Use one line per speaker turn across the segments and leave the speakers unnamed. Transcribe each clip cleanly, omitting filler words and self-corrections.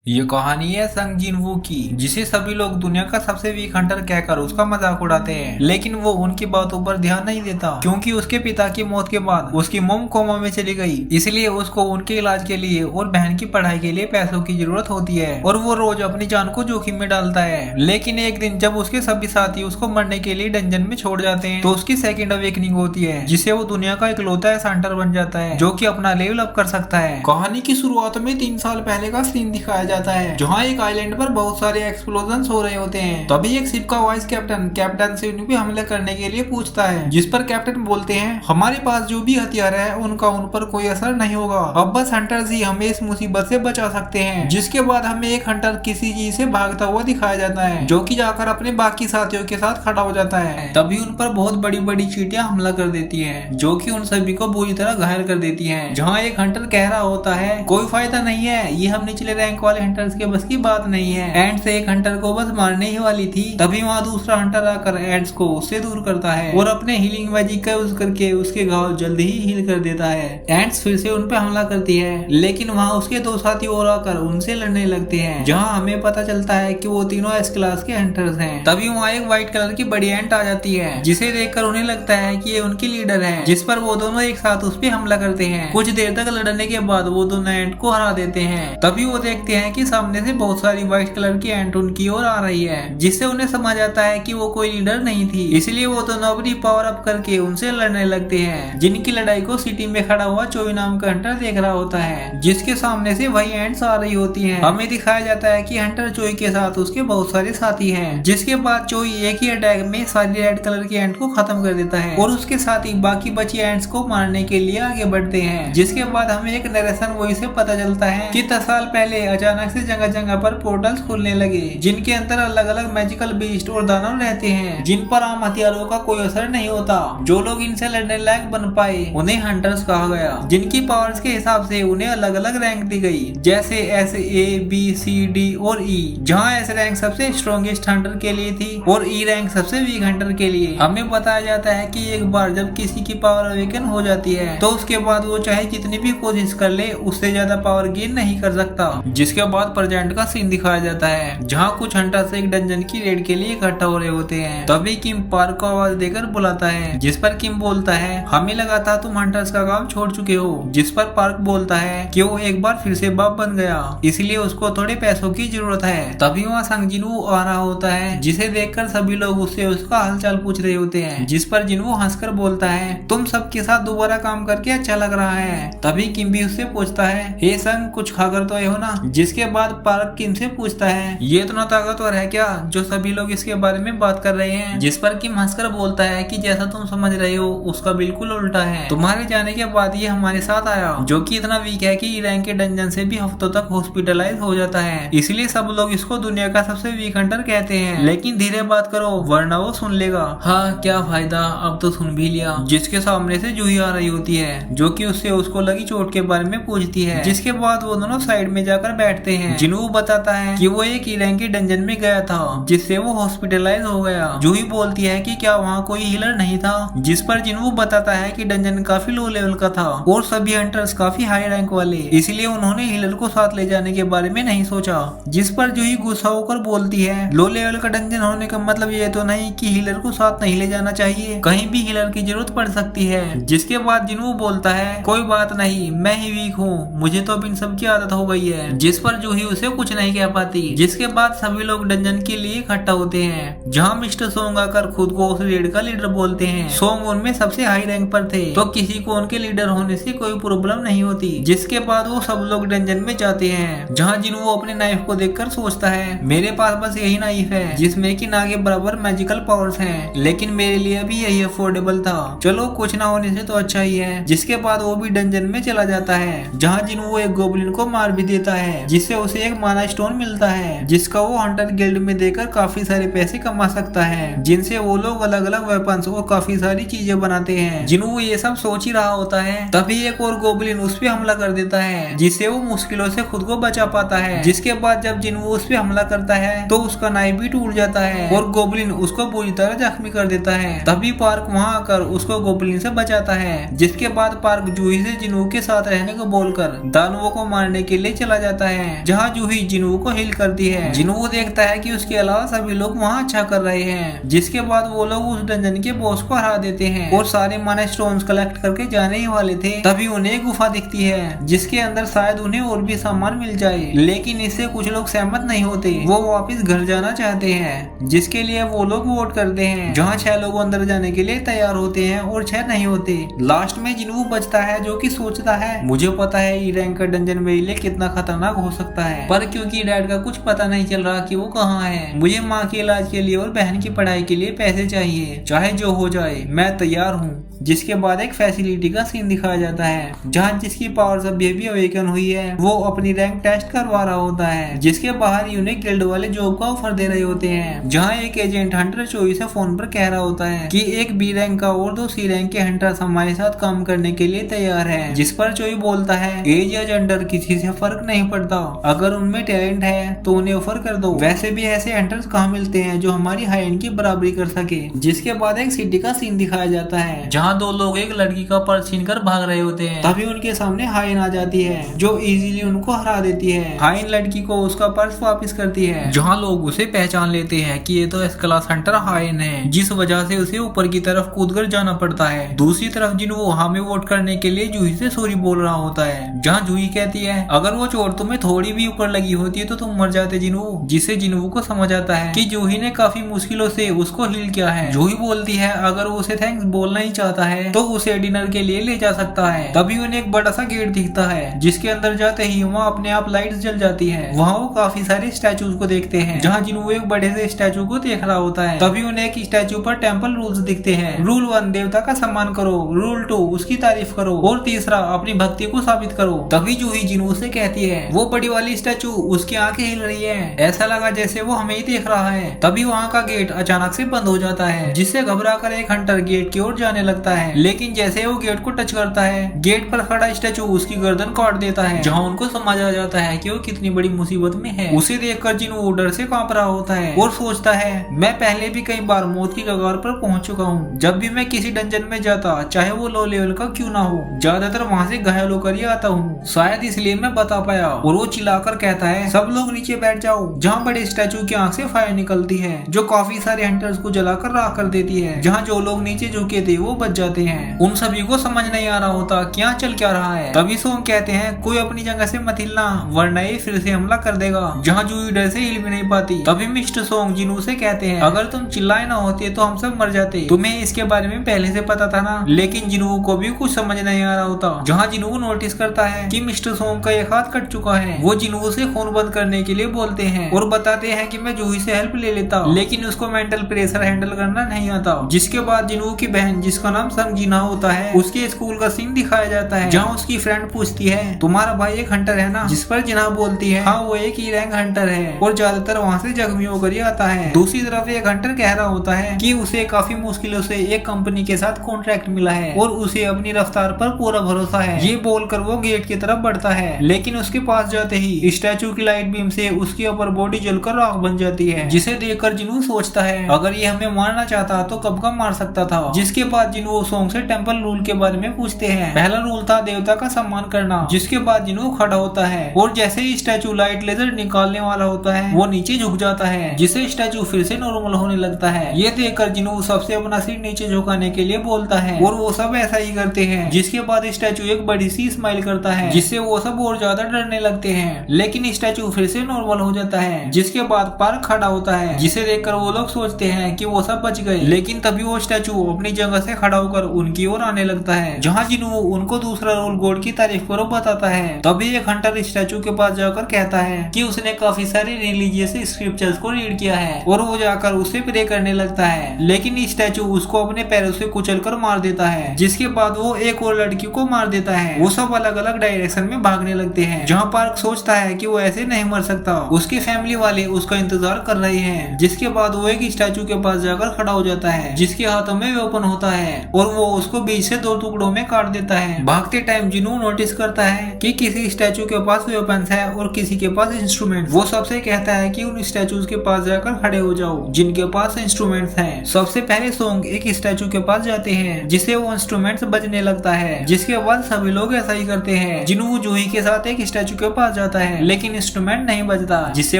ये कहानी है संग जिनवू की, जिसे सभी लोग दुनिया का सबसे वीक हंटर कहकर उसका मजाक उड़ाते हैं। लेकिन वो उनकी बातों पर ध्यान नहीं देता, क्योंकि उसके पिता की मौत के बाद उसकी मॉम कोमा में चली गई। इसलिए उसको उनके इलाज के लिए और बहन की पढ़ाई के लिए पैसों की जरूरत होती है और वो रोज अपनी जान को जोखिम में डालता है। लेकिन एक दिन जब उसके सभी साथी उसको मरने के लिए डंजन में छोड़ जाते हैं, तो उसकी सेकंड अवेकनिंग होती है, जिससे वो दुनिया का इकलौता ऐसा हंटर बन जाता है जो कि अपना लेवल अप कर सकता है। कहानी की शुरुआत में 3 साल पहले का सीन दिखाया जाता है, जहाँ एक आइलैंड पर बहुत सारे एक्सप्लोजन हो रहे होते हैं। तभी एक शिप का वाइस कैप्टन से उन पे हमले करने के लिए पूछता है, जिस पर कैप्टन बोलते हैं, हमारे पास जो भी हथियार है उनका उन पर कोई असर नहीं होगा, अब बस हंटर्स ही हमें इस मुसीबत से बचा सकते हैं। जिसके बाद हमें एक हंटर किसी चीज से भागता हुआ दिखाया जाता है, जो कि जाकर अपने बाकी साथियों के साथ खड़ा हो जाता है। तभी उन पर बहुत बड़ी बड़ी चींटियां हमला कर देती हैं, जो कि उन सभी को बुरी तरह घायल कर देती हैं। जहाँ एक हंटर कह रहा होता है, कोई फायदा नहीं है, ये हम निचले रैंक वाले हंटर्स के बस की बात नहीं है, एंड से एक हंटर को बस मारने ही वाली थी। तभी वहाँ दूसरा हंटर आकर एंड्स को उससे दूर करता है और अपने हीलिंग मैजिक का यूज करके उसके घाव जल्दी ही हील कर देता है। एंड्स फिर से उन पे हमला करती है, लेकिन वहाँ उसके 2 साथी और आकर उनसे लड़ने लगते हैं, जहाँ हमें पता चलता है कि वो तीनों एस क्लास के हंटर्स हैं। तभी वहाँ एक व्हाइट कलर की बड़ी एंट आ जाती है, जिसे देखकर उन्हें लगता है कि ये उनकी लीडर है, जिस पर वो दोनों एक साथ उस पे हमला करते हैं। कुछ देर तक लड़ने के बाद वो दोनों एंट को हरा देते हैं। तभी वो देखते हैं कि सामने से बहुत सारी व्हाइट कलर की एंट उनकी ओर आ रही है, जिससे उन्हें समझ आता है कि वो कोई लीडर नहीं थी। इसलिए वो दोनों अपनी पावर अप करके उनसे लड़ने लगते हैं, जिनकी लड़ाई को सिटी में खड़ा हुआ चोई नाम का हंटर देख रहा होता है, जिसके सामने से वही एंट्स आ रही होती हैं। हमें दिखाया जाता है कि हंटर चोई के साथ उसके बहुत सारे साथी हैं, जिसके बाद चोई एक ही अटैक में सारी रेड कलर की एंट को खत्म कर देता है और उसके साथी बाकी बची एंट्स को मारने के लिए आगे बढ़ते हैं। जिसके बाद हमें एक नरेशन वॉइस से पता चलता है कि 10 साल पहले अचानक से जगह जगह पर पोर्टल्स खुलने लगे, जिनके अंदर अलग अलग मैजिकल बीस्ट और दानव रहते हैं, जिन पर आम हथियारों का कोई असर नहीं होता। जो लोग इनसे लड़ने लायक बन पाए उन्हें हंटर्स कहा गया, जिनकी पावर्स के हिसाब से उन्हें अलग अलग रैंक दी गई, जैसे एस, ए, बी, सी, डी और ई। जहाँ एस रैंक सबसे स्ट्रॉन्गेस्ट हंटर के लिए थी और ई रैंक सबसे वीक हंटर के लिए। हमें बताया जाता है कि एक बार जब किसी की पावर अवेकन हो जाती है, तो उसके बाद वो चाहे जितनी भी कोशिश कर ले उससे ज्यादा पावर गेन नहीं कर सकता। जिसके बाद प्रेजेंट का सीन दिखाया जाता है, जहाँ कुछ हंटर्स एक डंजन की रेड के लिए इकट्ठा हो रहे होते हैं। तभी किम पार्क को आवाज देकर बुलाता है, जिस पर किम बोलता है, हमें लगा था तुम हंटर्स का काम छोड़ चुके हो। जिस पर पार्क बोलता है कि वो एक बार फिर से बाप बन गया, इसलिए उसको थोड़े पैसों की जरूरत है। तभी वहाँ संग जिनवू आ रहा होता है, जिसे देखकर सभी लोग उससे उसका हालचाल पूछ रहे होते हैं। जिस पर जिनवू हंसकर बोलता है, तुम सबके साथ दोबारा काम करके अच्छा लग रहा है। तभी किम भी उससे पूछता है, हे संग, कुछ खाकर तो आए हो ना। जिसके बाद पार्क किम से पूछता है, ये इतना ताकतवर है क्या जो सभी लोग इसके बारे में बात कर रहे हैं। जिस पर किम हंसकर बोलता है कि जैसा तुम समझ रहे हो उसका बिल्कुल उल्टा है। तुम्हारे जाने के बाद ये हमारे साथ आया, जो कि इतना वीक है कि रैंक के डंजन से भी हफ्तों तक हॉस्पिटलाइज हो जाता है। इसलिए सब लोग इसको दुनिया का सबसे वीक हंटर कहते हैं। लेकिन धीरे बात करो वरना वो सुन लेगा। हाँ, क्या फायदा, अब तो सुन भी लिया। जिसके सामने से जूही आ रही होती है, जो कि उससे उसको लगी चोट के बारे में पूछती है। जिसके बाद वो दोनों साइड में जाकर बैठते हैं। जिनवू बताता है कि वो एक रैंक के डंजन में गया था, जिससे वो हॉस्पिटलाइज हो गया। जूही बोलती है कि क्या वहाँ कोई हीलर नहीं था। जिस पर जिनवू बताता है कि डंजन काफी लो लेवल का था और सभी हंटर्स काफी हाई रैंक वाले, इसलिए उन्होंने हीलर को साथ ले जाने के बारे में नहीं सोचा। जिस पर जूही गुस्सा होकर बोलती है, लो लेवल का डंजन होने का मतलब ये तो नहीं कि हीलर को साथ नहीं ले जाना चाहिए, कहीं भी हीलर की जरूरत पड़ सकती है। जिसके बाद जिनवू बोलता है, कोई बात नहीं, मैं ही वीक हूँ, मुझे तो अब इन सब की आदत हो गई है। जिस पर जूही उसे कुछ नहीं कह पाती। जिसके बाद सभी लोग डंजन के लिए इकट्ठा होते हैं, जहाँ मिस्टर सोंग आकर खुद को उस रेड का लीडर बोलते हैं। सोंग उनमें सबसे हाई रैंक पर थे, तो किसी को उनके लीडर होने से कोई प्रॉब्लम नहीं होती। जिसके बाद वो सब लोग डंजन में जाते हैं, जहाँ जिनवू अपने नाइफ को देखकर सोचता है, मेरे पास बस यही नाइफ है जिसमें कि ना के बराबर मैजिकल पावर्स हैं, लेकिन मेरे लिए भी यही अफोर्डेबल था, चलो कुछ ना होने से तो अच्छा ही है। जिसके बाद वो भी डंजन में चला जाता है, जहाँ जिनवू एक गोबलिन को मार भी देता है, जिससे उसे एक माना स्टोन मिलता है, जिसका वो हंटर गिल्ड में देकर काफी सारे पैसे कमा सकता है, जिनसे वो लोग अलग अलग वेपन्स और काफी सारी चीजें बनाते हैं। जिनवू ये सब सोच ही रहा होता है, तभी एक और गोबलिन उस पे हमला कर देता है, जिससे वो मुश्किलों से खुद को बचा पाता है। जिसके बाद जब जिनवू उस पे हमला करता है, तो उसका नाइफ भी टूट जाता है और गोबलिन उसको बुरी तरह जख्मी कर देता है। तभी पार्क वहाँ आकर उसको गोबलिन से बचाता है। जिसके बाद पार्क जूही से जिनवू के साथ रहने को बोलकर दानवों को मारने के लिए चला जाता है। जहाँ जूही जिनवू को हील करती है। जिनवू देखता है कि उसके अलावा सभी लोग वहाँ अच्छा कर रहे हैं, जिसके बाद वो लोग उस डंजन के बॉस को हरा देते हैं और सारे माना स्टोन्स कलेक्ट करके जाने ही वाले थे। तभी उन्हें एक गुफा दिखती है जिसके अंदर शायद उन्हें और भी सामान मिल जाए, लेकिन इससे कुछ लोग सहमत नहीं होते। वो वापस घर जाना चाहते हैं, जिसके लिए वो लोग वोट करते हैं, जहाँ 6 लोग अंदर जाने के लिए तैयार होते हैं और 6 नहीं होते। लास्ट में जिनवू बचता है, जो कि सोचता है मुझे पता है ई रैंक का डंजन मेरे लिए कितना खतरनाक हो सकता है, पर क्योंकि डैड का कुछ पता नहीं चल रहा कि वो कहाँ है, मुझे माँ के इलाज के लिए और बहन की पढ़ाई के लिए पैसे चाहिए, चाहे जो हो जाए मैं तैयार हूँ। जिसके बाद एक फैसिलिटी का सीन दिखाया जाता है, जहाँ जिसकी पावर्स अभी भी अवेकन हुई है वो अपनी रैंक टेस्ट करवा रहा होता है, जिसके बाहर यूनिक गिल्ड वाले जॉब का ऑफर दे रहे होते हैं। जहाँ एक एजेंट हंटर चोई से फोन पर कह रहा होता है कि एक बी रैंक का और 2 सी रैंक के हंटर्स हमारे साथ काम करने के लिए तैयार है। जिस पर चोई बोलता है एज या जेंडर किसी से फर्क नहीं पड़ता, अगर उनमें टैलेंट है तो उन्हें ऑफर कर दो। वैसे भी ऐसे हंटर्स कहाँ मिलते हैं जो हमारी हाई एंड की बराबरी कर सके। जिसके बाद एक सिटी का सीन दिखाया जाता है, जहाँ 2 लोग एक लड़की का पर्स छीन कर भाग रहे होते हैं। तभी उनके सामने हाइन आ जाती है, जो इजीली उनको हरा देती है। हाइन लड़की को उसका पर्स वापस करती है, जहाँ लोग उसे पहचान लेते हैं कि ये तो एस क्लास हंटर हाइन है, जिस वजह से उसे ऊपर की तरफ कूदकर जाना पड़ता है। दूसरी तरफ जिनवू हमें वोट करने के लिए जूही से सॉरी बोल रहा होता है, जहाँ जूही कहती है अगर वो चोट तुम्हें थोड़ी भी ऊपर लगी होती है तो तुम मर जाते जिनवू। जिससे जिनवू को समझ आता है कि जूही ने काफी मुश्किलों से उसको हील किया है। जूही बोलती है अगर वो उसे थैंक्स बोलना ही चाहता है तो उसे डिनर के लिए ले जा सकता है। तभी उन्हें एक बड़ा सा गेट दिखता है, जिसके अंदर जाते ही वहाँ अपने आप लाइट्स जल जाती है। वहाँ वो काफी सारे स्टैचूज को देखते हैं, जहाँ जिनवू एक बड़े से स्टैचू को देख रहा होता है। तभी उन्हें एक स्टैचू पर टेम्पल रूल्स दिखते हैं। रूल 1 देवता का सम्मान करो, रूल 2 उसकी तारीफ करो और तीसरा अपनी भक्ति को साबित करो। तभी जूही जिनवू से कहती है वो बड़ी वाली स्टैचू उसकी आंखें हिल रही है, ऐसा लगा जैसे वो हमें ही देख रहा है। तभी वहाँ का गेट अचानक से बंद हो जाता है, जिससे घबराकर एक हंटर गेट की ओर जाने लगता है। लेकिन जैसे वो गेट को टच करता है, गेट पर खड़ा स्टैचू उसकी गर्दन काट देता है, जहाँ उनको समझ आ जाता है कि वो कितनी बड़ी मुसीबत में है। उसे देखकर जिनवू डर से कांप रहा होता है और सोचता है मैं पहले भी कई बार मौत की कगार पर पहुंच चुका हूँ। जब भी मैं किसी डंजन में जाता, चाहे वो लो लेवल का क्यों ना हो, ज्यादातर वहाँ से घायल होकर ही आता हूँ, शायद इसलिए मैं बता पाया। और वो चिल्लाकर कहता है सब लोग नीचे बैठ जाओ, जहाँ बड़े स्टैचू की आंख से फायर निकलती है, जो काफी सारे हंटर्स को जलाकर राख कर देती है। जहाँ जो लोग नीचे झुके थे वो बच जाते हैं। उन सभी को समझ नहीं आ रहा होता क्या चल क्या रहा है। तभी सोम कहते हैं कोई अपनी जगह से मत हिलना, वरना ये फिर से हमला कर देगा। जहाँ जूही डर से हिल भी नहीं पाती। तभी मिस्टर सोंग जिनवू से कहते हैं अगर तुम चिल्लाए ना होते तो हम सब मर जाते, तुम्हें इसके बारे में पहले से पता था ना। लेकिन जिनवू को भी कुछ समझ नहीं आ रहा होता। जहाँ जिनवू नोटिस करता है कि मिस्टर सोंग का एक हाथ कट चुका है, वो जिनवू से खून बंद करने के लिए बोलते हैं और बताते हैं कि मैं जूही से हेल्प ले लेता, लेकिन उसको मेंटल प्रेशर हैंडल करना नहीं आता। जिसके बाद जिनवू की बहन जिसका नाम संगजीना होता है, उसके स्कूल का सीन दिखाया जाता है, जहाँ उसकी फ्रेंड पूछती है तुम्हारा भाई एक हंटर है ना, जिस पर जिना बोलती है हाँ वो एक ही रैंक हंटर है और ज्यादातर वहाँ से जख्मी होकर ही आता है। दूसरी तरफ एक हंटर कह रहा होता है कि उसे काफी मुश्किलों से एक कंपनी के साथ कॉन्ट्रैक्ट मिला है और उसे अपनी रफ्तार पर पूरा भरोसा है। ये बोलकर वो गेट की तरफ बढ़ता है, लेकिन उसके पास जाते ही स्टैचू की लाइट बीम से उसकी अपर बॉडी जलकर राख बन जाती है, जिसे देखकर जिनवू सोचता है अगर ये हमें मारना चाहता तो कब का मार सकता था। जिसके बाद जिनवू सोंग से टेम्पल रूल के बारे में पूछते हैं। पहला रूल था देवता का सम्मान करना। जिसके बाद जिनवू खड़ा होता है और जैसे ही स्टैचू लाइट लेजर निकालने वाला होता है वो नीचे झुक जाता है, जिससे स्टैचू फिर से नॉर्मल होने लगता है। ये देखकर जिनवू सबसे अपना सिर नीचे झुकाने के लिए बोलता है और वो सब ऐसा ही करते हैं। जिसके बाद स्टैचू एक बड़ी सी स्माइल करता है, जिससे वो सब और ज्यादा डरने लगते हैं। लेकिन स्टैचू फिर से नॉर्मल हो जाता है। जिसके बाद पार्क खड़ा होता है, जिसे देखकर वो लोग सोचते हैं कि वो सब बच गए। लेकिन तभी वो स्टैचू अपनी जगह से खड़ा होकर उनकी ओर आने लगता है, जहाँ जिनवू उनको दूसरा रोल गॉड की तारीफ करो बताता है। तभी एक हंटर स्टैचू के पास जाकर कहता है कि उसने काफी सारे रिलीजियस स्क्रिप्चर्स को रीड किया है और वो जाकर उसे प्रे करने लगता है। लेकिन स्टैचू उसको अपने पैरों से कुचलकर मार देता है। जिसके बाद वो एक और लड़की को मार देता है। वो सब अलग अलग डायरेक्शन में भागने लगते हैं, जहाँ पार्क सोचता है कि वो ऐसे नहीं मर सकता। उसकी फैमिली वाले उसका इंतजार कर रहे हैं। जिसके बाद वो एक स्टैचू के पास जाकर खड़ा हो जाता है, जिसके हाथों में वेपन होता है और वो उसको बीच से 2 टुकड़ों में काट देता है। भागते टाइम जिनवू नोटिस करता है कि किसी स्टैचू के पास वेपन्स है और किसी के पास इंस्ट्रूमेंट। वो सबसे कहता है कि उन स्टैचूज के पास जाकर खड़े हो जाओ जिनके पास इंस्ट्रूमेंट्स हैं। सबसे पहले सोंग एक स्टैचू के पास जाते हैं, जिसे वो इंस्ट्रूमेंट्स बजने लगता है। जिसके बाद सभी लोग ऐसा ही करते हैं। जिनवू जूही के साथ एक स्टैचू के पास जाता है, लेकिन इंस्ट्रूमेंट नहीं बजता, जिससे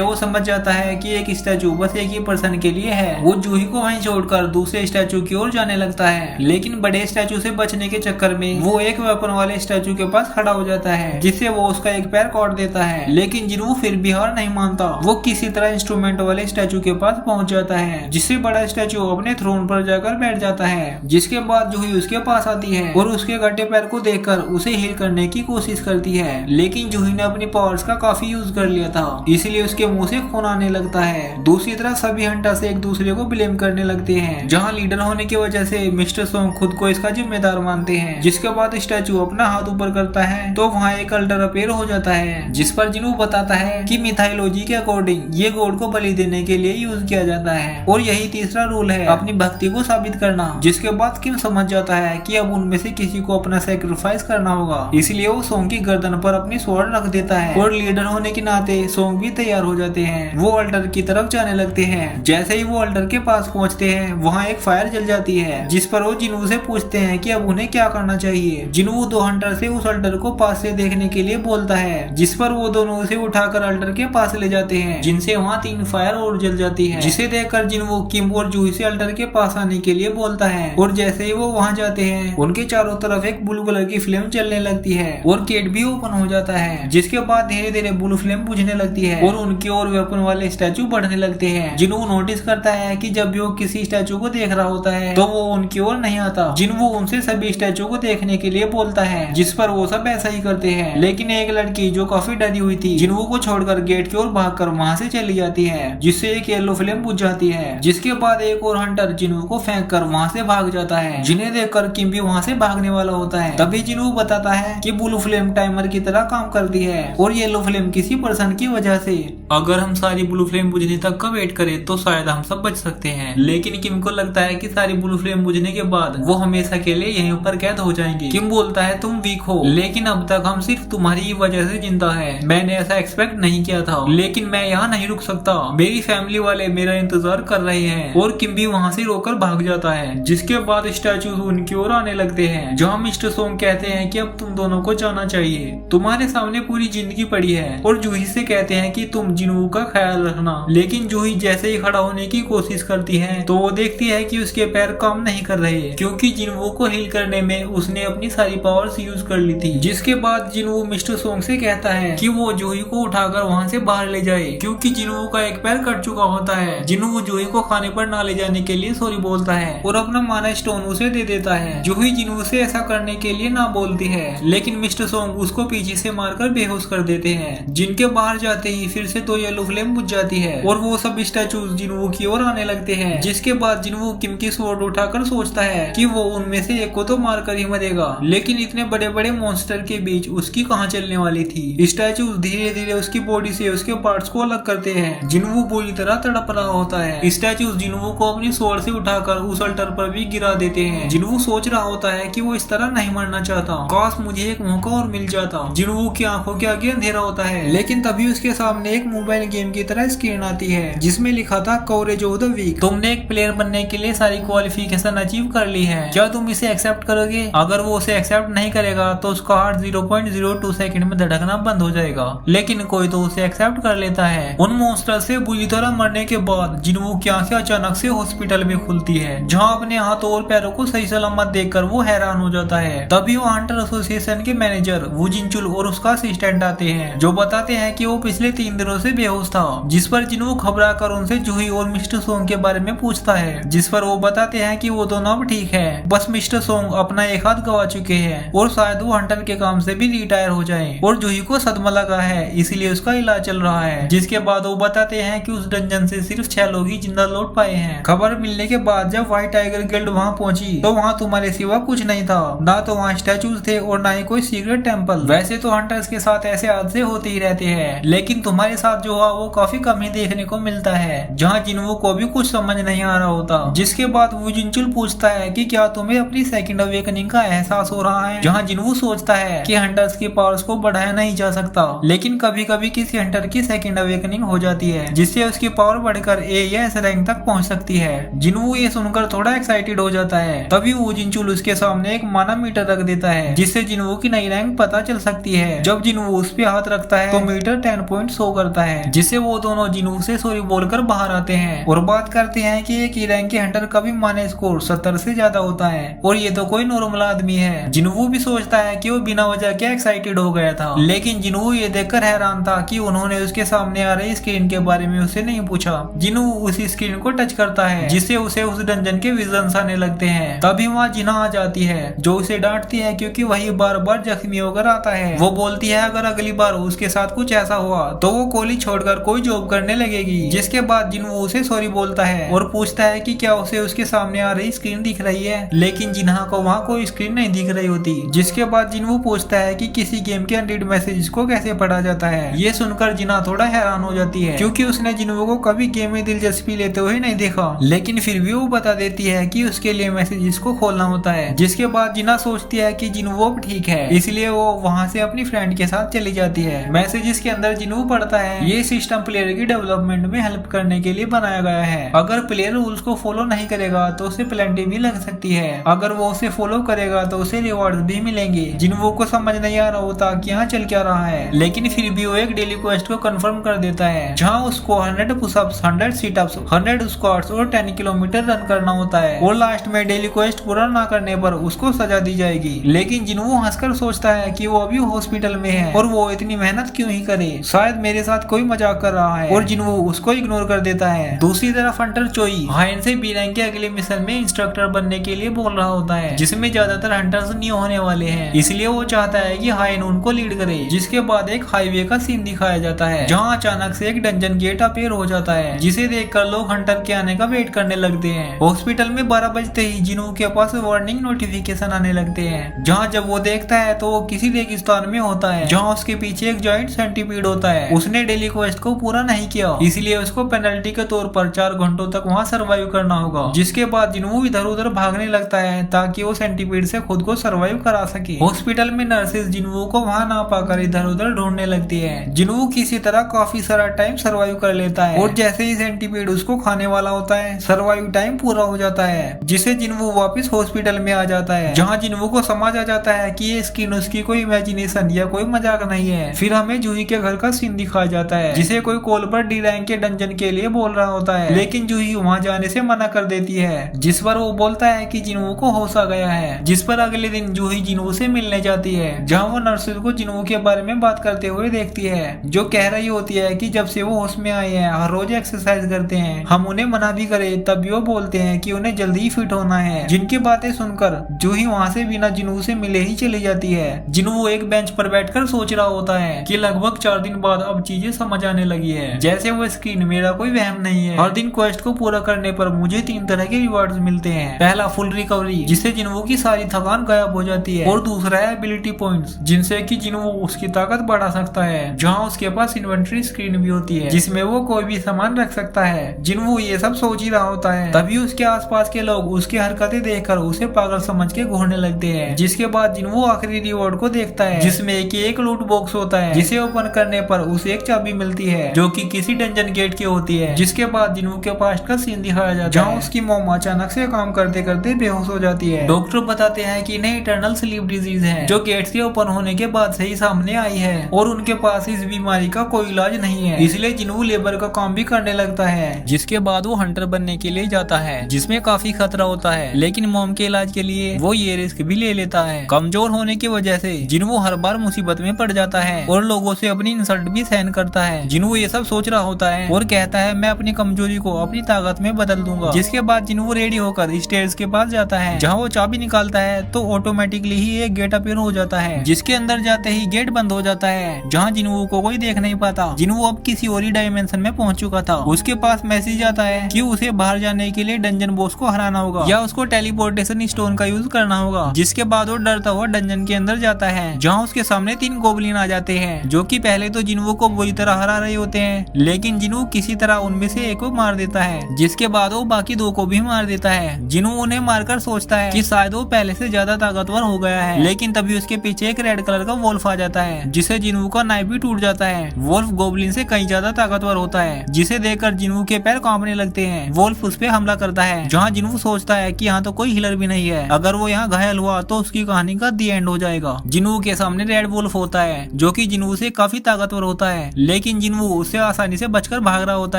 वो समझ जाता है कि एक स्टैचू बस एक ही पर्सन के लिए है। वो जूही को वहीं छोड़कर दूसरे स्टैचू की ओर जाने लगता है, लेकिन बड़े स्टैचू से बचने के चक्कर में वो एक वेपन वाले स्टैचू के पास खड़ा हो जाता है, जिससे वो उसका एक पैर काट देता है। लेकिन जिन्वू फिर भी हार नहीं मानता। वो किसी तरह इंस्ट्रूमेंट वाले स्टैचू के पास पहुंच जाता है, जिससे बड़ा स्टैचू अपने थ्रोन पर जाकर बैठ जाता है। जिसके बाद जूही उसके पास आती है और उसके गड्ढे पैर को देखकर उसे हील करने की कोशिश करती है, लेकिन जूही ने अपनी पावर्स का काफी यूज कर लिया था, इसलिए उसके मुंह से खून आने लगता है। दूसरी तरफ सभी हंटर्स एक दूसरे को ब्लेम करने लगते हैं, जहाँ लीडर होने की वजह से मिस्टर सोंग खुद को इसका जिम्मेदार मानते हैं। जिसके बाद स्टैचू अपना हाथ ऊपर करता है तो वहाँ एक अल्टर अपीयर हो जाता है, जिस पर जिन्वू बताता है कि मिथाइलॉजी के अकॉर्डिंग ये गॉड को बलि देने के लिए यूज किया जाता है और यही तीसरा रूल है, अपनी भक्ति को साबित करना। जिसके बाद किम समझ जाता है कि अब उनमें से किसी को अपना सैक्रिफाइस करना होगा, इसलिए वो सोंग की गर्दन पर अपनी स्वॉर्ड रख देता है और लीडर होने के नाते सोंग भी तैयार हो जाते हैं। वो अल्टर की तरफ जाने लगते हैं। जैसे ही वो अल्टर के पास पहुंचते हैं, वहाँ एक फायर जल जाती है, जिस पर वो जिन्वू से पूछते हैं कि अब उन्हें क्या करना चाहिए। जिन्वू दो हंटर से उस अल्टर को पास से देखने के लिए बोलता है, जिस पर वो दोनों उसे उठाकर अल्टर के पास ले जाते हैं, जिनसे वहाँ 3 फायर और जल जाती है। जिसे देखकर जिन्वू किम और जूही से अल्टर के पास आने के लिए बोलता है और जैसे ही वो वहाँ जाते हैं, उनके चारों तरफ एक ब्लू कलर की फ्लेम चलने लगती है और गेट भी ओपन हो जाता है। जिसके बाद धीरे धीरे ब्लू फ्लेम बुझने लगती है और उनकी ओर वेपन वाले स्टैचू बढ़ने लगते हैं। जिन्वू नोटिस करता है कि जब भी वो किसी स्टैचू को देख रहा होता है तो वो उनकी ओर नहीं आता। जिन्वू उनसे सभी स्टैचू को देखने के लिए बोलता है, जिस पर वो सब ऐसा ही करते हैं। लेकिन एक लड़की जो काफी डरी हुई थी, जिन्वू को छोड़कर गेट की ओर भागकर वहाँ से चली जाती है, जिससे एक येलो फ्लेम बुझ जाती है। जिसके बाद एक और हंटर जिन्वू को फेंक कर वहाँ से भाग जाता है, जिन्हें देखकर किम भी वहाँ से भागने वाला होता है। तभी जिन्वू बताता है कि ब्लू फ्लेम टाइमर की तरह काम करती है और येलो फ्लेम किसी पर्सन की वजह से। अगर हम सारी ब्लू फ्लेम बुझने तक का वेट करें तो शायद हम सब बच सकते हैं, लेकिन किम को लगता है कि सारी ब्लू फ्लेम बुझने के बाद वो हमेशा के लिए यहीं ऊपर कैद हो जाएंगे। किम बोलता है तुम वीक हो, लेकिन अब तक हम सिर्फ तुम्हारी ही वजह से जिंदा हैं। मैंने ऐसा एक्सपेक्ट नहीं किया था, लेकिन मैं यहाँ नहीं रुक सकता। मेरी फैमिली वाले मेरा इंतजार कर रहे हैं। और किम भी वहाँ से रोकर भाग जाता है। जिसके बाद स्टैचू उनकी ओर आने लगते हैं, जहाँ मिस्टर सोंग कहते हैं कि अब तुम दोनों को जाना चाहिए, तुम्हारे सामने पूरी जिंदगी पड़ी है। और जूही से कहते हैं कि तुम जिन्वू का ख्याल रखना। लेकिन जूही जैसे ही खड़ा होने की कोशिश करती है तो वो देखती है कि उसके पैर काम नहीं कर रहे, क्योंकि जिन्वू को हील करने में उसने अपनी सारी पावर्स यूज कर ली थी। जिसके बाद जिन्वू मिस्टर सोंग से कहता है कि वो जूही को उठाकर वहाँ से बाहर ले जाए, क्योंकि जिन्वू का एक पैर कट चुका होता है। जिन्वू जूही को खाने पर ना ले जाने के लिए सॉरी बोलता है और अपना माना स्टोन उसे दे देता है। जूही जिन्वू से ऐसा करने के लिए ना बोलती है, लेकिन मिस्टर सोंग उसको पीछे से मारकर बेहोश कर देते हैं। जिनके बाहर जाते ही फिर से 2 येलो फ्लेम बुझ जाती है और वो सब स्टैचूज जिन्वू की ओर आने लगते हैं। जिसके बाद जिन्वू किम की स्वॉर्ड उठाकर सोचता है कि वो उनमें से एक को तो मारकर ही मरेगा, लेकिन इतने बड़े बड़े मॉन्स्टर के बीच उसकी कहाँ चलने वाली थी। स्टैचूज धीरे धीरे उसकी बॉडी से उसके पार्ट्स को अलग करते हैं। जिन्वू बुरी तरह तड़प रहा होता है। स्टैचूज जिन्वू को अपनी स्वॉर्ड से उठाकर उस अल्टर पर भी गिरा देते हैं। जिन्वू सोच रहा होता है कि वो इस तरह नहीं मरना चाहता, काश मुझे एक मौका और मिल जाता। जिन्वू की आंखों के आगे अंधेरा होता है, लेकिन तभी उसके सामने एक मोबाइल गेम की तरह स्क्रीन आती है, जिसमें लिखा था कवरेज ऑफ द वीक। तुमने एक प्लेयर बनने के लिए सारी क्वालिफिकेशन अचीव कर ली है, क्या तुम इसे एक्सेप्ट करोगे? अगर वो उसे एक्सेप्ट नहीं करेगा तो उसका हार्ट 0.02 सेकंड में धड़कना बंद हो जाएगा। लेकिन कोई तो उसे एक्सेप्ट कर लेता है। उन मॉन्स्टर से बुरी तरह मरने के बाद जिन्वू की आंखें अचानक से हॉस्पिटल में खुलती है, जहाँ अपने हाथों और पैरों को सही सलामत देखकर वो हैरान हो जाता है। तभी वो हंटर एसोसिएशन के मैनेजर वू जिनचुल और उसका असिस्टेंट आते हैं, जो बताते हैं कि वो पिछले 3 दिनों से बेहोश था। जिस पर जिन्वू घबरा कर उनसे जूही और मिस्टर सोंग के बारे में पूछता है, जिस पर वो बताते हैं कि वो दोनों अब ठीक है, बस मिस्टर सोंग अपना एक हाथ गवा चुके हैं और शायद वो हंटर के काम से भी रिटायर हो जाएं, और जूही को सदमा लगा है इसलिए उसका इलाज चल रहा है। जिसके बाद वो बताते हैं कि उस डंजन से सिर्फ 6 लोग ही जिंदा लौट पाए हैं। खबर मिलने के बाद जब व्हाइट टाइगर गिल्ड वहाँ पहुंची तो वहाँ तुम्हारे सिवा कुछ नहीं था, ना तो वहाँ स्टैचूज थे और ना ही कोई सीक्रेट टेंपल। वैसे तो हंटर्स के साथ ऐसे हादसे होते ही रहते हैं, लेकिन तुम्हारे साथ जो हुआ वो काफी कम ही देखने को मिलता है, जहाँ जिन्वू को भी कुछ समझ नहीं आ रहा होता। जिसके बाद वो जिनचुल पूछता है कि क्या तुम्हें अपनी सेकंड अवेकनिंग का एहसास हो रहा है, जहाँ जिन्वू सोचता है कि हंटर्स की पावर्स को बढ़ाया नहीं जा सकता, लेकिन कभी कभी किसी हंटर की सेकंड अवेकनिंग हो जाती है, जिससे उसकी पावर बढ़कर ए या एस रैंक तक पहुंच सकती है। जिन्वू ये सुनकर थोड़ा एक्साइटेड हो जाता है। तभी वो जिनचुल उसके सामने एक माना मीटर रख देता है, जिससे जिन्वू की नई रैंक पता चल सकती है। जब जिन्वू उस पे हाथ रखता है तो मीटर 10 पॉइंट शो करता है, जिससे वो दोनों जिनवू से सॉरी बोलकर बाहर आते हैं और बात करते हैं कि एक रैंक के हंटर का भी माने स्कोर 70 से ज्यादा होता है और ये तो कोई नॉर्मल आदमी है। जिनवू भी सोचता है कि वो बिना वजह के एक्साइटेड हो गया था, लेकिन जिनवू ये देखकर हैरान था कि उन्होंने उसके सामने आ रही स्क्रीन के बारे में उससे नहीं पूछा। जिनवू उसी स्क्रीन को टच करता है जिससे उसे उस डंजन के विजन्स आने लगते हैं। तभी वहाँ जिना आ जाती है जो उसे डांटती है क्योंकि वही बार बार जख्मी होकर आता है। वो बोलती है अगर अगली बार उसके साथ कुछ ऐसा हुआ तो वो कॉलेज छोड़कर कोई जॉब करने लगेगी। जिसके बाद जिनवू उसे सॉरी बोलता है और पूछता है कि क्या उसे उसके सामने आ रही स्क्रीन दिख रही है, लेकिन जिन्हा को वहाँ कोई स्क्रीन नहीं दिख रही होती। जिसके बाद जिनवू पूछता है कि किसी गेम के अनरीड मैसेज को कैसे पढ़ा जाता है। ये सुनकर जिन्हा थोड़ा हैरान हो जाती है क्योंकि उसने जिनवू को कभी गेम में दिलचस्पी लेते हुए नहीं देखा, लेकिन फिर भी वो बता देती है कि उसके लिए मैसेजेस को खोलना होता है। जिसके बाद जिन्हा सोचती है कि जिनवू अब ठीक है, इसलिए वो वहाँ से अपनी फ्रेंड के साथ चली जाती है। मैसेजेस के अंदर जिनवू पढ़ता है ये सिस्टम प्लेयर की डेवलपमेंट में हेल्प करने के लिए बनाया गया है। अगर प्लेयर रूल्स को फॉलो नहीं करेगा तो उसे पेनल्टी भी लग सकती है, अगर वो उसे फॉलो करेगा तो उसे रिवॉर्ड्स भी मिलेंगे। जिनवू को समझ नहीं आ रहा होता कि यहाँ चल क्या रहा है, लेकिन फिर भी वो एक डेली क्वेस्ट को कंफर्म कर देता है जहाँ उसको 100 पुशअप्स, 100 सिटअप्स, 100 स्क्वाट्स और 10 किलोमीटर रन करना होता है और लास्ट में डेली क्वेस्ट पूरा ना करने पर उसको सजा दी जाएगी। लेकिन जिनवू हंसकर सोचता है कि वो अभी हॉस्पिटल में है और वो इतनी मेहनत क्यों ही करे, शायद मेरे साथ कोई मजाक कर रहा है, और जिनवू उसको इग्नोर कर देता है। दूसरी तरफ हंटर चोई हाइन से बी रैंक के अगले मिशन में इंस्ट्रक्टर बनने के लिए बोल रहा होता है, जिसमें ज्यादातर हंटर्स न्यू होने वाले हैं, इसलिए वो चाहता है कि हाइन उनको लीड करे। जिसके बाद एक हाईवे का सीन दिखाया जाता है जहाँ अचानक से एक डंजन गेट अपीयर हो जाता है, जिसे देखकर लोग हंटर के आने का वेट करने लगते हैं। हॉस्पिटल में 12 बजते ही जिनवू के पास वार्निंग नोटिफिकेशन आने लगते हैं, जहाँ जब वो देखता है तो वो किसी रेगिस्तान में होता है जहाँ उसके पीछे एक जॉइंट सेंटीपीड होता है। उसने डेली क्वेस्ट को पूरा नहीं किया, इसलिए उसको पेनल्टी के तौर पर 4 घंटों तक वहाँ सर्वाइव करना होगा। जिसके बाद जिनवू इधर उधर भागने लगता है ताकि वो सेंटीपीड से खुद को सर्वाइव करा सके। हॉस्पिटल में नर्सेज जिनवू को वहाँ ना पाकर इधर उधर ढूंढने लगती है। जिनवू किसी तरह काफी सारा टाइम सर्वाइव कर लेता है और जैसे ही सेंटीपीड उसको खाने वाला होता है सर्वाइव टाइम पूरा हो जाता है, जिसे जिनवू वापस हॉस्पिटल में आ जाता है, जहाँ जिनवू को समझ आ जाता है कि ये स्किन उसकी कोई इमेजिनेशन या कोई मजाक नहीं है। फिर हमें जूही के घर का सीन दिखाया जाता है जिसे कोई कॉल पर डी रैंक के डंजन के लिए बोल रहा होता है, लेकिन जूही वहाँ जाने से मना कर देती है, जिस पर वो बोलता है कि जिनवू को होश आ गया है। जिस पर अगले दिन जूही जिनवू से मिलने जाती है, जहाँ वो नर्सेज को जिनवू के बारे में बात करते हुए देखती है, जो कह रही होती है कि जब से वो होश में आए हैं हर रोज एक्सरसाइज करते हैं, हम उन्हें मना भी करे तब भी वो बोलते हैं कि उन्हें जल्दी ही फिट होना है। जिनकी बातें सुनकर जूही वहाँ से बिना जिनवू से मिले ही चली जाती है। जिनवू एक बेंच पर बैठकर सोच रहा होता है कि लगभग 4 दिन बाद अब चीजें समझ आने लगी है, जैसे वो स्क्रीन मेरा कोई वहम नहीं है। हर दिन क्वेस्ट को पूरा करने पर मुझे 3 तरह के रिवार्ड्स मिलते हैं। पहला फुल रिकवरी, जिससे जिनवू की सारी थकान गायब हो जाती है, और दूसरा है एबिलिटी पॉइंट्स, जिनसे कि जिनवू उसकी ताकत बढ़ा सकता है, जहाँ उसके पास इन्वेंट्री स्क्रीन भी होती है जिसमें वो कोई भी सामान रख सकता है। जिनवू ये सब सोच ही रहा होता है तभी उसके आसपास के लोग उसकी हरकतें देखकर उसे पागल समझ के घूरने लगते हैं। जिसके बाद जिनवू आखिरी रिवॉर्ड को देखता है जिसमें कि एक लूट बॉक्स होता है, जिसे ओपन करने पर उसे एक चाबी मिलती है जो कि किसी डंजन गेट की होती है। जिसके बाद जिनवू के पास्ट का सीन दिखाया जाता है जहाँ उसकी मॉम अचानक से काम करते करते बेहोश हो जाती है। डॉक्टर बताते हैं कि इन्हें इटर्नल स्लीप डिजीज है जो गेट्स के ओपन होने के बाद से ही सामने आई है और उनके पास इस बीमारी का कोई इलाज नहीं है, इसलिए जिनवू लेबर का काम भी करने लगता है। जिसके बाद वो हंटर बनने के लिए जाता है जिसमें काफी खतरा होता है, लेकिन मॉम के इलाज के लिए वो ये रिस्क भी ले लेता है। कमजोर होने की वजह से जिनवू हर बार मुसीबत में पड़ जाता है और लोगों से अपनी इंसल्ट भी सहन करता है। जिनवू ये सब सोच रहा होता है और कहता है मैं अपनी कमजोरी को अपनी ताकत में बदल दूंगा। जिसके बाद जिनवू रेडी होकर स्टेयर्स के पास जाता है, जहाँ वो चाबी निकालता है तो ऑटोमेटिकली ही एक गेट अपीयर हो जाता है, जिसके अंदर जाते ही गेट बंद हो जाता है, जहाँ जिनवू को कोई देख नहीं पाता। जिनवू अब किसी और ही डायमेंशन में पहुंच चुका था। उसके पास मैसेज आता है कि उसे बाहर जाने के लिए डंजन बॉस को हराना होगा या उसको टेलीपोर्टेशन स्टोन का यूज करना होगा। जिसके बाद वो डरता हुआ डंजन के अंदर जाता है, जहाँ उसके सामने 3 गोबलिन आ जाते हैं, जो कि पहले तो जिनवू को बुरी तरह हरा रहे होते हैं, लेकिन जिनवू किसी तरह उनमें से एक को मार देता है। जिसके बाद वो बाकी 2 को भी मार देता है। जिनवू उन्हें मारकर सोचता है कि शायद वो पहले से ज्यादा ताकतवर हो गया है, लेकिन तभी उसके पीछे एक रेड कलर का वोल्फ आ जाता है, जिसे जिनवू का नाइफ भी टूट जाता है। वोल्फ गोबलिन से कहीं ज्यादा ताकतवर होता है, जिसे देखकर जिनवू के पैर कांपने लगते हैं। वोल्फ उस पे हमला करता है, जहाँ जिनवू सोचता है कि यहाँ तो कोई हिलर भी नहीं है, अगर वो यहाँ घायल हुआ तो उसकी कहानी का दी एंड हो जाएगा। जिनवू के सामने रेड वोल्फ होता है, जो कि जिन्वू से काफी ताकतवर होता है, लेकिन जिन्वू उससे आसानी से बचकर भाग रहा होता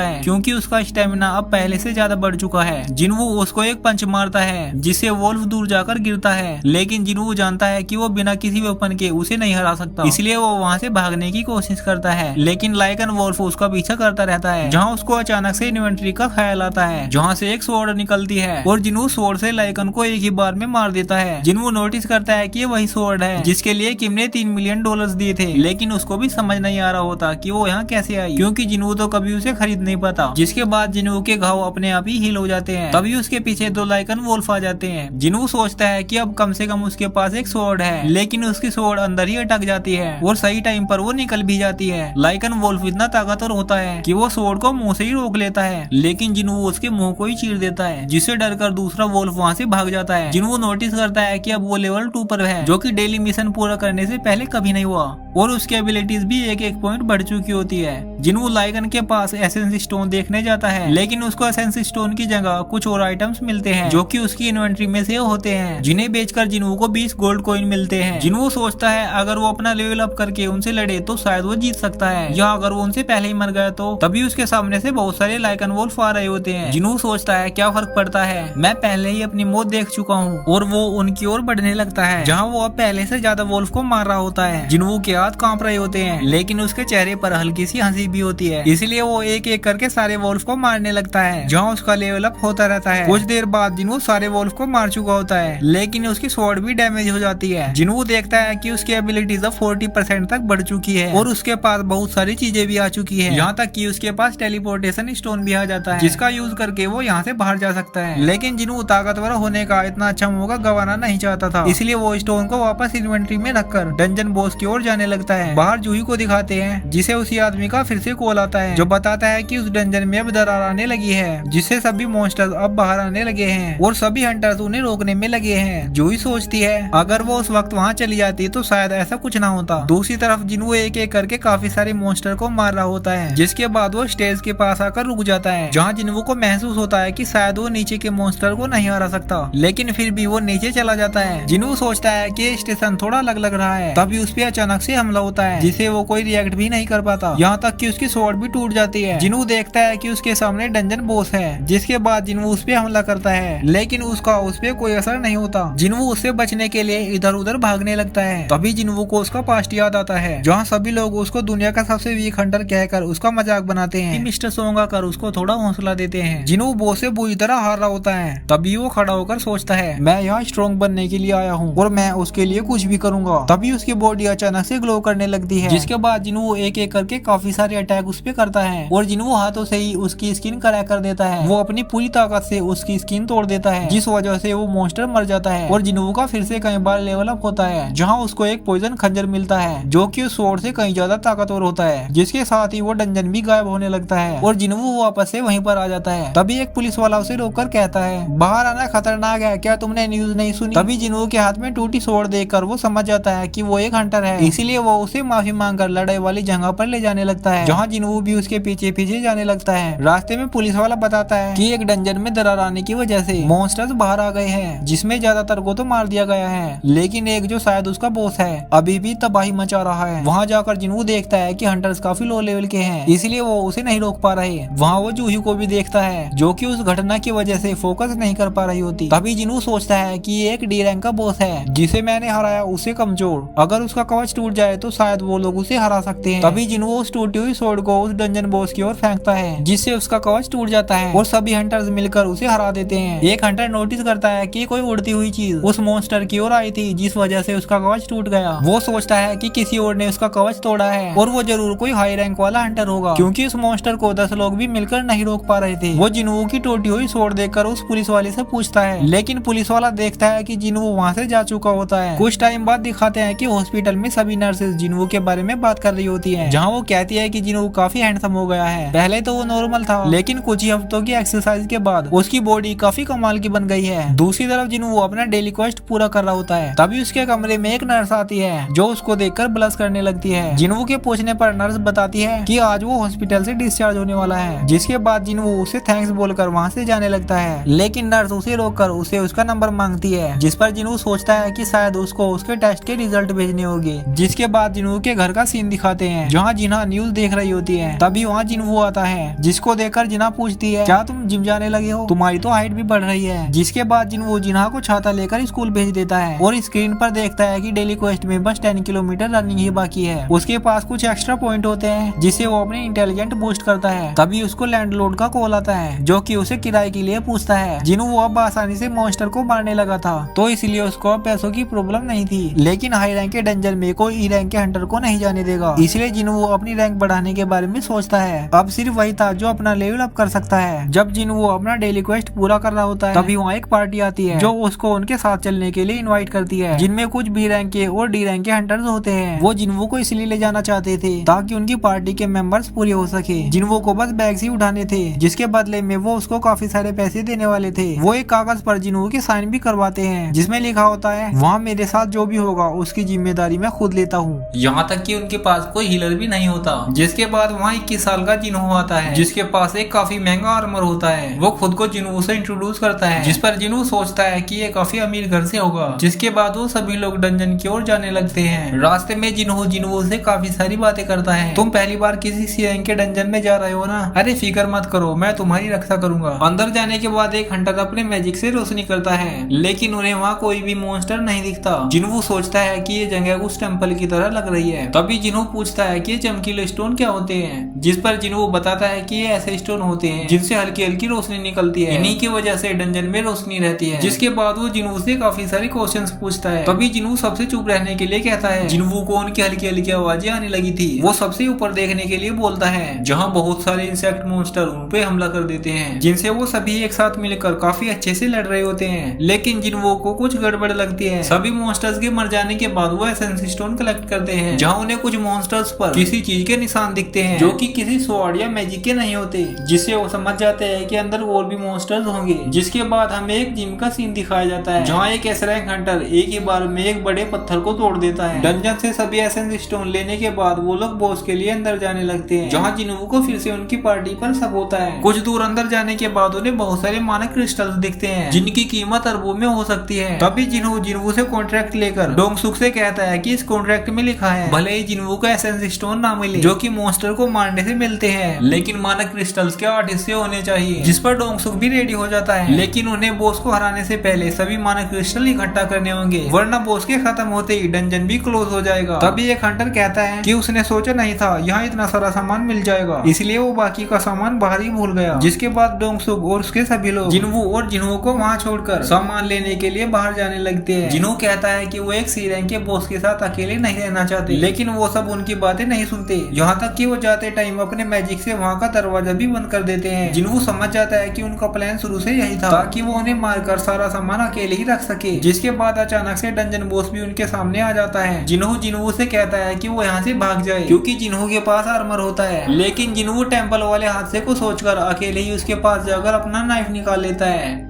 है क्योंकि उसका स्टेमिना अब पहले से ज्यादा बढ़ चुका है। जिन्वू उसको एक पंच मारता है जिससे वोल्फ दूर जाकर गिरता है, लेकिन जिन्वू जानता है कि वो बिना किसी वेपन के उसे नहीं हरा सकता, इसलिए वो वहाँ से भागने की कोशिश करता है। लेकिन लाइकन वोल्फ उसका पीछा करता रहता है, जहाँ उसको अचानक से इन्वेंट्री का ख्याल आता है, जहाँ से एक स्वॉर्ड निकलती है और जिन्वू स्वॉर्ड से लाइकन को एक ही बार में मार देता है। जिन्वू नोटिस करता है कि ये वही स्वॉर्ड है जिसके लिए किम ने $3 मिलियन दिए थे, लेकिन उसको भी समझ नहीं आ रहा होता कि वो यहाँ कैसे आई, क्योंकि जिन्वू तो कभी उसे खरीद नहीं पाता। जिसके बाद जिन्वू के घाव अपने आप ही हील हो जाते हैं। तभी उसके पीछे 2 लाइकन वोल्फ आ जाते हैं। जिन्वू सोचता है कि अब कम से कम उसके पास एक स्वॉर्ड है, लेकिन उसकी स्वॉर्ड अंदर ही अटक जाती है और सही टाइम पर वो निकल भी जाती है। लाइकन वोल्फ इतना ताकतवर होता है कि वो स्वॉर्ड को मुंह से ही रोक लेता है, लेकिन जिन्वू उसके मुंह को ही चीर देता है, जिससे डरकर दूसरा वोल्फ वहाँ से भाग जाता है। जिन्वू नोटिस करता है कि अब वो लेवल 2 पर है, जो कि डेली मिशन पूरा करने से पहले कभी नहीं हुआ, और उसकी एबिलिटीज भी एक पॉइंट बढ़ चुकी होती है। जिन्वू लाइकन के पास एसेंस स्टोन देखने जाता है, लेकिन उसको एसेंस स्टोन की जगह कुछ और आइटम्स मिलते हैं जो कि उसकी इन्वेंट्री में से होते हैं, जिन्हें बेचकर जिन्वू को 20 गोल्ड कॉइन मिलते हैं। जिन्वू सोचता है अगर वो अपना लेवल अप करके उनसे लड़े तो शायद वो जीत सकता है, या अगर वो उनसे पहले ही मर गया तो। तभी उसके सामने से बहुत सारे लाइकन वोल्फ आ रहे होते हैं। जिन्वू सोचता है क्या फर्क पड़ता है, मैं पहले ही अपनी मौत देख चुका हूँ, और वो उनकी ओर बढ़ने लगता है, जहाँ वो अब पहले से ज्यादा वोल्फ को मार रहा होता है। जिन्वू के हाथ कांप रहे होते हैं, लेकिन उसके चेहरे पर हल्की सी हंसी भी होती है, इसलिए वो एक एक करके सारे वोल्फ को मारने लगता है, जहाँ उसका लेवल अप होता रहता है। कुछ देर बाद जिन्वू सारे वोल्फ को मार चुका होता है, लेकिन उसकी स्वॉर्ड भी डैमेज हो जाती है। जिन्वू देखता है कि उसकी एबिलिटीज अब 40% तक बढ़ चुकी है, और उसके पास बहुत सारी चीजें भी आ चुकी है, यहाँ तक कि उसके पास टेलीपोर्टेशन स्टोन भी आ जाता है, जिसका यूज करके वो यहाँ से बाहर जा सकता है। लेकिन जिन्वू ताकतवर होने का इतना अच्छा मौका गंवाना नहीं चाहता था, इसलिए वो स्टोन को वापस इन्वेंट्री में रखकर डंजन बॉस की ओर जाने लगता है। बाहर जूही को दिखाते हैं, जिसे उसी आदमी का फिर से कॉल आता है, जो बताता है कि उस डंजन में अब दरार आने लगी है, जिससे सभी मॉन्स्टर्स अब बाहर आने लगे हैं और सभी हंटर्स उन्हें रोकने में लगे हैं। जूही सोचती है अगर वो उस वक्त वहाँ चली जाती तो शायद ऐसा कुछ ना होता। दूसरी तरफ जिन्वू एक एक करके काफी सारे मॉन्स्टर को मार रहा होता है, जिसके बाद वो स्टेज के पास आकर रुक जाता है, जहाँ जिन्वू को महसूस होता है कि शायद वो नीचे के मॉन्स्टर को नहीं हरा सकता, लेकिन फिर भी वो नीचे चला जाता है। जिन्वू सोचता है कि स्टेशन थोड़ा अलग लग रहा है, तभी उस पर अचानक से हमला होता है, जिसे वो कोई रिएक्ट भी नहीं कर पाता, यहाँ तक कि उसकी स्वॉर्ड भी टूट जाती है। जिन्वू देखता है कि उसके सामने डंजन बॉस है, जिसके बाद जिन्वू उस पे हमला करता है, लेकिन उसका उस पे कोई असर नहीं होता। जिन्वू उससे बचने के लिए इधर उधर भागने लगता है। तभी जिन्वू को उसका पास्ट याद आता है, जहाँ सभी लोग उसको दुनिया का सबसे वीक हंटर कहकर उसका मजाक बनाते हैं। मिस्टर सोंग आकर उसको थोड़ा हौसला देते हैं। जिन्वू बॉस से बुरी तरह हार रहा होता है, तभी वो खड़ा होकर सोचता है मैं यहाँ स्ट्रॉन्ग बनने के लिए आया हूँ और मैं उसके लिए कुछ भी करूंगा। तभी उसकी बॉडी अचानक से ग्लो करने लगती है, जिसके बाद जिन्वू एक एक करके काफी सारे अटैक उस पे करता है, और जिन्वू हाथों से ही उसकी स्किन क्रैक कर देता है। वो अपनी पूरी ताकत से उसकी स्किन तोड़ देता है, जिस वजह से वो मॉन्स्टर मर जाता है, और जिन्वू का फिर से कई बार लेवल अप होता है, जहाँ उसको एक पॉइजन खंजर मिलता है, जो कि उस स्वॉर्ड से कहीं ज्यादा ताकतवर होता है, जिसके साथ ही वो डंजन भी गायब होने लगता है, और जिन्वू वापस से वहीं पर आ जाता है। तभी एक पुलिस वाला उसे रोककर कहता है बाहर आना खतरनाक है, क्या तुमने न्यूज नहीं सुनी? तभी जिन्वू के हाथ में टूटी स्वॉर्ड देखकर वो समझ जाता है कि वो एक हंटर है, इसीलिए वो उसे माफी मांगकर लड़ाई वाली जगह पर ले जाने लगता है, जहाँ जिन्वू भी उसके पीछे पीछे जाने लगता है। रास्ते में पुलिस वाला बताता है कि एक डंजन में दरार आने की वजह से मॉन्स्टर्स बाहर आ गए हैं, जिसमें ज्यादातर को तो मार दिया गया है, लेकिन एक जो शायद उसका बॉस है अभी भी तबाही मचा रहा है। वहाँ जाकर जिन्वू देखता है कि हंटर्स काफी लो लेवल के हैं, इसलिए वो उसे नहीं रोक पा रहे। वहाँ वो जूही को भी देखता है, जो कि उस घटना की वजह से फोकस नहीं कर पा रही होती। तभी जिन्वू सोचता है कि ये एक डी रैंक का बॉस है, जिसे मैंने हराया उससे कमजोर, अगर उसका कवच टूट जाए तो शायद वो लोग उसे हरा सकते हैं। तभी जिन्वू उस टूटी हुई स्वॉर्ड को उस डंजन बॉस की ओर फेंकता है, जिससे उसका कवच टूट जाता है और सभी हंटर्स मिलकर उसे हरा देते हैं। एक हंटर नोटिस करता है कि कोई उड़ती हुई चीज उस मॉन्स्टर की ओर आई थी, जिस वजह से उसका कवच टूट गया। वो सोचता है कि किसी और ने उसका कवच तोड़ा है, और वो जरूर कोई हाई रैंक वाला हंटर होगा, क्योंकि उस मॉन्स्टर को 10 लोग भी मिलकर नहीं रोक पा रहे थे। वो जिन्वू की टूटी हुई स्वॉर्ड देखकर उस पुलिस वाले से पूछता है, लेकिन पुलिस वाला देखता है कि जिन्वू वहाँ से जा चुका होता है। कुछ टाइम बाद दिखाते हैं कि हॉस्पिटल में सभी नर्सेज जिन्वू के बारे में बात कर रही होती है, जहाँ वो कहती है कि जिन्वू काफी हैंडसम हो गया है। पहले तो वो नॉर्मल था, लेकिन कुछ ही हफ्तों की एक्सरसाइज के बाद उसकी बॉडी काफी कमाल की बन गई है। दूसरी तरफ जिन्वू अपना डेली क्वेस्ट पूरा कर रहा होता है, तभी उसके कमरे में एक नर्स आती है, जो उसको देखकर ब्लश करने लगती है। जिन्वू के पूछने पर नर्स बताती है कि आज वो हॉस्पिटल से डिस्चार्ज होने वाला है, जिसके बाद जिन्वू उसे थैंक्स बोलकर वहाँ से जाने लगता है, लेकिन नर्स उसे रोककर उसे उसका नंबर मांगती है, जिस पर जिन्वू सोचता है कि शायद उसको उसके टेस्ट के रिजल्ट भेजने होंगे। जिसके बाद जिन्हू के घर का सीन दिखाते हैं जहाँ जिन्हा न्यूज देख रही होती है। तभी वहाँ जिन्हू आता है जिसको देखकर जिन्हा पूछती है क्या तुम जिम जाने लगे हो, तुम्हारी तो हाइट भी बढ़ रही है। जिसके बाद जिन्हू जिन्हा को छाता लेकर स्कूल भेज देता है और स्क्रीन पर देखता है कि डेली क्वेस्ट में बस 10 किलोमीटर रनिंग ही बाकी है। उसके पास कुछ एक्स्ट्रा पॉइंट होते हैं जिससे वो अपने इंटेलिजेंट बूस्ट करता है। तभी उसको लैंडलॉर्ड का कॉल आता है जो कि उसे किराए के लिए पूछता है। जिन्हू वो अब आसानी से मॉन्स्टर को मारने लगा था तो इसलिए उसको अब पैसों की प्रॉब्लम नहीं थी, लेकिन हाई रैंक के डेंजर में कोई ई रैंक के हंटर को नहीं जाने देगा। इसलिए जिन्हू अपनी रैंक बढ़ाने के बारे में सोचता है। अब सिर्फ वही था जो अपना लेवल अप कर सकता है। जब जिन्हू अपना डेली क्वेस्ट पूरा कर रहा होता है तभी वहाँ एक पार्टी आती है जो उसको उनके साथ चलने के लिए इनवाइट करती है, जिनमें कुछ बी रैंक के और डी रैंक के हंटर्स होते हैं। वो जिन्हू को इसलिए ले जाना चाहते थे ताकि उनकी पार्टी के मेंबर्स पूरे हो सके। जिन्हू को बस बैग्स ही उठाने थे, जिसके बदले में वो उसको काफी सारे पैसे देने वाले थे। वो एक कागज पर जिन्हू के साइन भी करवाते हैं जिसमें लिखा होता है वहाँ मेरे साथ जो भी होगा उसकी जिम्मेदारी मैं खुद लेता हूँ। यहाँ तक कि उनके पास कोई हीलर भी नहीं होता। जिसके बाद वहाँ 21 साल का जिन्हू आता है जिसके पास एक काफी महंगा आर्मर होता है। वो खुद को जिन्हू से इंट्रोड्यूस करता है जिस पर जिन्हू सोचता है कि ये काफी अमीर घर से होगा। जिसके बाद वो सभी लोग डंजन की ओर जाने लगते हैं। रास्ते में जिन्हू से काफी सारी बातें करता है। तुम पहली बार किसी सी रैंक के डंजन में जा रहे हो ना? अरे फिक्र मत करो, मैं तुम्हारी रक्षा करूंगा। अंदर जाने के बाद एक हंटर अपने मैजिक से रोशनी करता है लेकिन उन्हें वहाँ कोई भी मॉन्स्टर नहीं दिखता। जिन्हू सोचता है कि ये जगह उस टेम्पल की तरह लग रही है। तभी जिन्हू पूछता है कि ये चमकीले स्टोन क्या होते हैं, जिस पर जिन्हू बताता है कि ये ऐसे स्टोन होते हैं जिनसे हल्की हल्की रोशनी निकलती है। इन्हीं की वजह से डंजन में रोशनी रहती है। जिसके बाद वो जिन्हू से काफी सारे क्वेश्चंस पूछता है। तभी जिन्हू सबसे चुप रहने के लिए कहता है। जिन्हू को उनकी हल्की हल्की आवाजें आने लगी थी। वो सबसे ऊपर देखने के लिए बोलता है जहाँ बहुत सारे इंसेक्ट मॉन्स्टर उन पे हमला कर देते हैं, जिनसे वो सभी एक साथ मिलकर काफी अच्छे से लड़ रहे होते हैं। लेकिन जिन्हू को कुछ गड़बड़ लगती है। सभी मॉन्स्टर्स के मर जाने के बाद वो एसेंस स्टोन कलेक्ट करते हैं जहाँ उन्हें कुछ मॉन्स्टर्स पर किसी चीज के निशान दिखते हैं जो कि किसी स्वॉर्ड या मैजिक के नहीं होते, जिससे वो समझ जाते हैं कि अंदर और भी मॉन्स्टर्स होंगे। जिसके बाद हमें एक जिम का सीन दिखाया जाता है जहाँ एक एस रैंक हंटर एक ही बार में एक बड़े पत्थर को तोड़ देता है। डंजन से सभी एसेंस स्टोन लेने के बाद वो लोग बॉस के लिए अंदर जाने लगते हैं जहाँ जिन्हू को फिर से उनकी पार्टी पर शक होता है। कुछ दूर अंदर जाने के बाद उन्हें बहुत सारे मानक क्रिस्टल्स दिखते हैं जिनकी कीमत अरबों में हो सकती है। तभी जिन्हू से कॉन्ट्रैक्ट लेकर डोंगसुक से कहता है कि इस कॉन्ट्रैक्ट में लिखा है भले ही जिन्हू को एसेंस स्टोन ना मिले जो कि मॉन्स्टर को मारने से मिलते हैं, लेकिन मानक क्रिस्टल्स के 8 हिस्से होने चाहिए। जिस पर डोंगसुक भी रेडी हो जाता है, लेकिन उन्हें बॉस को हराने से पहले सभी मानक क्रिस्टल इकट्ठा करने होंगे वरना बॉस के खत्म होते ही डंजन भी क्लोज हो जाएगा। तभी एक हंटर कहता है कि उसने सोचा नहीं था यहाँ इतना सारा सामान मिल जाएगा, इसलिए वो बाकी का सामान बाहर ही भूल गया। जिसके बाद डोंगसुक और उसके सभी लोग जिन्हू को वहाँ छोड़कर सामान लेने के लिए बाहर जाने लगते हैं। जिन्हू कहता है कि वो एक सी रैंक के बॉस के साथ अकेले नहीं रहना चाहते, लेकिन वो सब उनकी बातें नहीं सुनते। यहाँ तक कि वो जाते टाइम अपने मैजिक से वहाँ का दरवाजा भी बंद कर देते हैं। जिन्हू समझ जाता है कि उनका प्लान शुरू से यही था ताकि वो उन्हें मारकर सारा सामान अकेले ही रख सके। जिसके बाद अचानक से डंजन बॉस भी उनके सामने आ जाता है। जिन्हू से कहता है कि वो यहाँ से भाग जाए क्योंकि जिन्हू के पास आर्मर होता है, लेकिन जिन्हू टेम्पल वाले हादसे को सोचकर अकेले ही उसके पास जाकर अपना नाइफ निकाल लेता है।